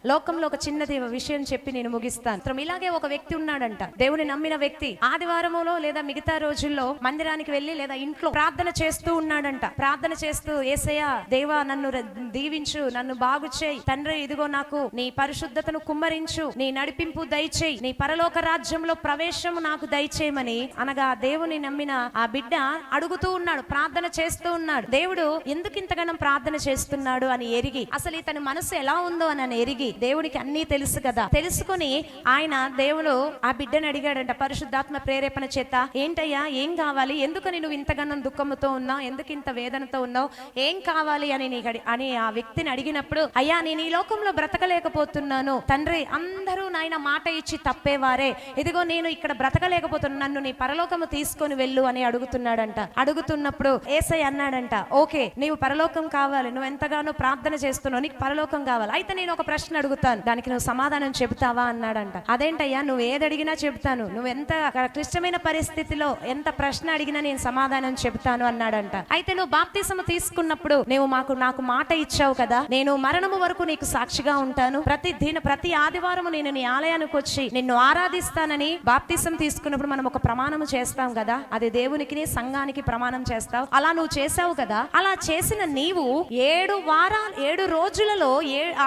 లోకంలో ఒక చిన్నది విషయం చెప్పి నేను ముగిస్తాను. ఇలాగే ఒక వ్యక్తి ఉన్నాడంట, దేవుని నమ్మిన వ్యక్తి. ఆదివారములో లేదా మిగతా రోజుల్లో మందిరానికి వెళ్ళి లేదా ఇంట్లో ప్రార్థన చేస్తూ ఉన్నాడంట. ప్రార్థన చేస్తూ, యేసయ్యా దేవా నన్ను దీవించు, నన్ను బాగు చేయి తండ్రి, ఇదిగో నాకు నీ పరిశుద్ధతను కుమ్మరించు, నీ నడిపింపు దయచేయి, నీ పరలోక రాజ్యంలో ప్రవేశం నాకు దయచేయమని అనగా దేవుని నమ్మిన ఆ బిడ్డ అడుగుతూ ఉన్నాడు, ప్రార్థన చేస్తూ ఉన్నాడు. దేవుడు ఎందుకు ఇంతగానం ప్రార్థన చేస్తున్నాడు అని ఎరిగి, అసలు ఇతని మనసు ఎలా ఉందో అని ఎరిగి, దేవుడికి అన్నీ తెలుసు కదా, తెలుసుకుని ఆయన దేవుడు ఆ బిడ్డను అడిగాడంట పరిశుద్ధాత్మ ప్రేరేపణ చేత, ఏంటయ్యా ఏం కావాలి, ఎందుకని నువ్వు ఇంతగానో దుఃఖంతో ఉన్నావు, ఎందుకు ఇంత వేదనతో ఉన్నావు, ఏం కావాలి అని ఆ వ్యక్తిని అడిగినప్పుడు, అయ్యా నేను ఈ లోకంలో బ్రతకలేకపోతున్నాను తండ్రి, అందరూ నాయన మాట ఇచ్చి తప్పేవారే, ఇదిగో నేను ఇక్కడ బ్రతకలేకపోతున్నాను, నన్ను నీ పరలోకము తీసుకొని వెళ్ళు అని అడుగుతున్నాడంట. అడుగుతున్నప్పుడు యేసయ్య అన్నాడంట, ఓకే నీవు పరలోకం కావాలి, నువ్వు ఎంతగానో ప్రార్థన చేస్తున్నావు, నీకు పరలోకం కావాలి, అయితే నేను ఒక ప్రశ్న అడుగుతాను, దానికి నువ్వు సమాధానం చెబుతావా అన్నాడంట. అదేంటయ్యా నువ్వు ఏది అడిగినా చెబుతాను, నువ్వు ఎంత క్లిష్టమైన పరిస్థితిలో ఎంత ప్రశ్న అడిగినా నేను సమాధానం చెబుతాను అన్నాడంట. అయితే నువ్వు బాప్తిసము తీసుకున్నప్పుడు నాకు మాట ఇచ్చావు కదా, నేను మరణము వరకు నీకు సాక్షిగా ఉంటాను, ప్రతి ఆదివారం నేను నీ ఆలయానికి వచ్చి నిన్ను ఆరాధిస్తానని బాప్తిసం తీసుకున్నప్పుడు మనం ఒక ప్రమాణము చేస్తాం కదా, అది దేవునికి సంఘానికి ప్రమాణం చేస్తావు, అలా నువ్వు చేసావు కదా. అలా చేసిన నీవు 7 రోజులలో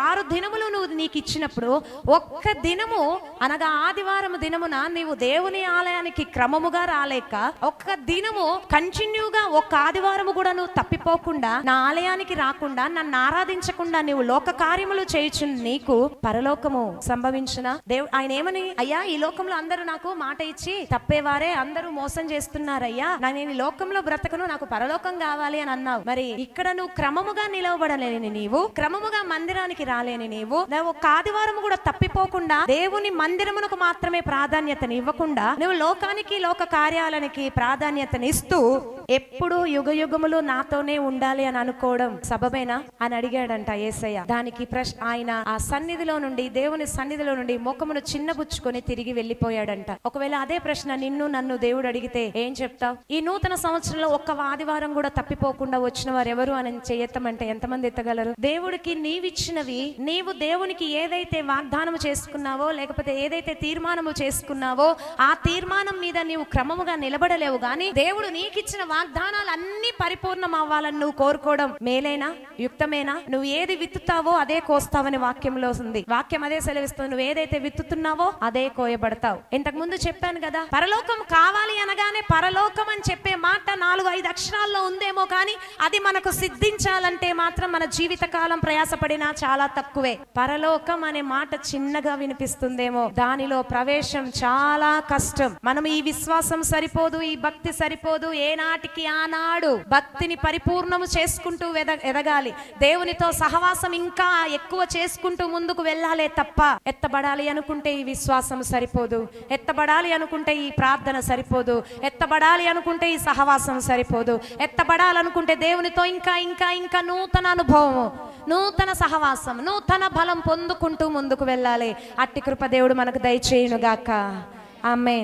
6 దినములు నువ్వు నీకు ఇచ్చినప్పుడు ఒక్క దినము అనగా ఆదివారం దినమున నీవు దేవుని ఆలయానికి క్రమముగా రాలేక, ఒక్క దినము కంటిన్యూగా ఒక్క ఆదివారము కూడా నువ్వు తప్పిపోకుండా నా ఆలయానికి రాకుండా నన్ను ఆరాధించకుండా నీవు లోక కార్యములు చేయుచు నీకు పరలోకము సంభవించిన ఆయన ఏమని, అయ్యా ఈ లోకంలో అందరూ నాకు మాట ఇచ్చి తప్పేవారే, అందరూ మోసం చేస్తున్నారయ్యా, నేను ఈ లోకంలో బ్రతకను, నాకు పరలోకం కావాలి అని అన్నావు. మరి ఇక్కడ నువ్వు క్రమముగా నిలవబడలేని నీవు, క్రమముగా మందిరానికి రాలేని నీవు, ఒక్క ఆదివారం కూడా తప్పిపోకుండా దేవుని మందిరమునకు మాత్రమే ప్రాధాన్యతని ఇవ్వకుండా నువ్వు లోకానికి లోక కార్యాలనికి ప్రాధాన్యతనిస్తూ ఎప్పుడు యుగములు నాతోనే ఉండాలి అని అనుకోవడం సబబేనా అని అడిగాడంట యేసయ్య. దానికి ఆయన ఆ సన్నిధిలో నుండి, దేవుని సన్నిధిలో నుండి ముఖమును చిన్నబుచ్చుకొని తిరిగి వెళ్ళిపోయాడంట. ఒకవేళ అదే ప్రశ్న నన్ను దేవుడు అడిగితే ఏం చెప్తావు? ఈ నూతన సంవత్సరంలో ఒక్క ఆదివారం కూడా తప్పిపోకుండా వచ్చిన వారు ఎవరు అని చేయమంటే ఎంతమంది ఎత్తగలరు? దేవుడికి నీవిచ్చినవి, నీవు దేవునికి ఏదైతే వాగ్దానము చేసుకున్నావో లేకపోతే ఏదైతే తీర్మానము చేసుకున్నావో ఆ తీర్మానం మీద నీవు క్రమముగా నిలబడలేవు. గాని దేవుడు నీకిచ్చిన వాగ్దానాలు అన్ని పరిపూర్ణం అవ్వాలని నువ్వు కోరుకోవడం మేలేనా, యుక్తమేనా? నువ్వు ఏది విత్తుతావో అదే కోస్తావని వాక్యంలో ఉంది. వాక్యం అదే సెలవిస్తుంది, నువ్వు ఏదైతే విత్తుతున్నావో అదే కోయబడతావు. ఇంతకు ముందు చెప్పాను కదా, పరలోకం కావాలి అనగానే పరలోకం అని చెప్పే మాట 4-5 అక్షరాల్లో ఉందేమో, కానీ అది మనకు సిద్ధించాలంటే మాత్రం మన జీవిత కాలం ప్రయాసపడినా చాలా తక్కువే. పరలోకం అనే మాట చిన్నగా వినిపిస్తుందేమో, దానిలో ప్రవేశం చాలా కష్టం. మనం ఈ విశ్వాసం సరిపోదు, ఈ భక్తి సరిపోదు, ఏనాటికి ఆనాడు భక్తిని పరిపూర్ణము చేసుకుంటూ ఎదగాలి, దేవునితో సహవాసం ఇంకా ఎక్కువ చేసుకుంటూ ముందుకు వెళ్ళాలే తప్ప, ఎత్తబడాలి అనుకుంటే ఈ విశ్వాసం సరిపోదు, ఎత్తబడాలి అనుకుంటే ఈ ప్రార్థన సరిపోదు, ఎత్తబడాలి అనుకుంటే ఈ సహవాసం సరిపోదు, ఎత్తబడాలనుకుంటే దేవునితో ఇంకా ఇంకా ఇంకా నూతన అనుభవము, నూతన సహవాసం, నూతన బలం పొందుకుంటూ ముందుకు వెళ్ళాలి. అట్టి కృప దేవుడు మనకు దయచేయునుగాక. ఆమేన్.